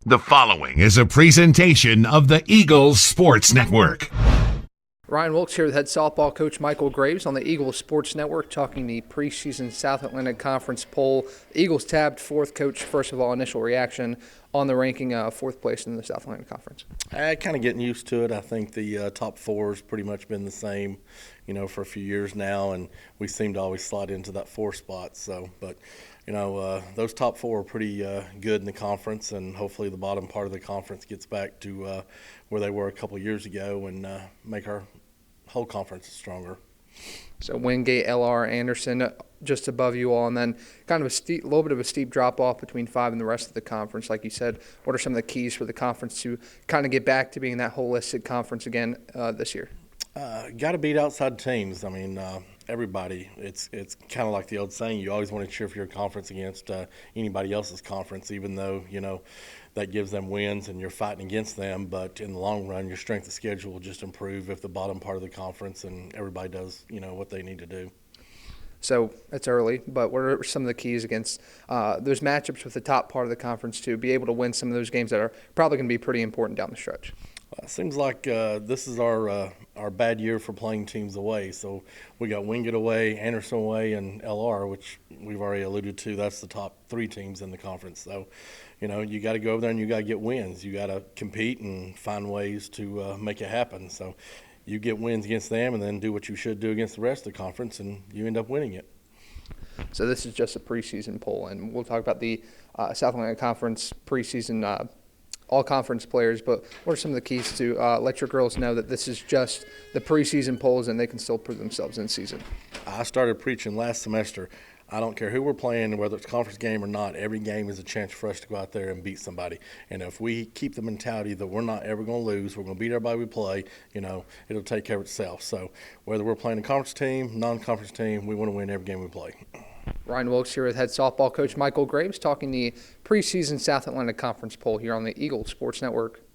The following is a presentation of the Eagles Sports Network. Ryan Wilkes here with head softball coach Michael Graves on the Eagles Sports Network talking the preseason South Atlantic Conference poll. The Eagles tabbed fourth. Coach, first of all, initial reaction on the ranking fourth place in the South Atlantic Conference. Kind of getting used to it. I think the top four has pretty much been the same, for a few years now, and we seem to always slide into that fourth spot. So, but those top four are pretty good in the conference, and hopefully the bottom part of the conference gets back to where they were a couple of years ago and make our whole conference stronger. So Wingate, LR, Anderson just above you all, and then kind of a little bit of a steep drop-off between 5 and the rest of the conference. Like you said, what are some of the keys for the conference to kind of get back to being that holistic conference again this year? Got to beat outside teams. I mean, everybody. It's kind of like the old saying, you always want to cheer for your conference against anybody else's conference, even though, that gives them wins and you're fighting against them. But in the long run, your strength of schedule will just improve if the bottom part of the conference and everybody does, what they need to do. So it's early, but what are some of the keys against those matchups with the top part of the conference to be able to win some of those games that are probably going to be pretty important down the stretch? It seems like this is our bad year for playing teams away. So we got Wingate away, Anderson away, and LR, which we've already alluded to. That's the top 3 teams in the conference. So, you got to go over there and you got to get wins. You got to compete and find ways to make it happen. So you get wins against them and then do what you should do against the rest of the conference, and you end up winning it. So this is just a preseason poll, and we'll talk about the South Atlantic Conference preseason all-conference players, but what are some of the keys to let your girls know that this is just the preseason polls and they can still prove themselves in season? I started preaching last semester. I don't care who we're playing, whether it's a conference game or not, every game is a chance for us to go out there and beat somebody. And if we keep the mentality that we're not ever going to lose, we're going to beat everybody we play, it'll take care of itself. So whether we're playing a conference team, non-conference team, we want to win every game we play. Ryan Wilkes here with head softball coach Michael Graves talking the preseason South Atlantic Conference poll here on the Eagles Sports Network.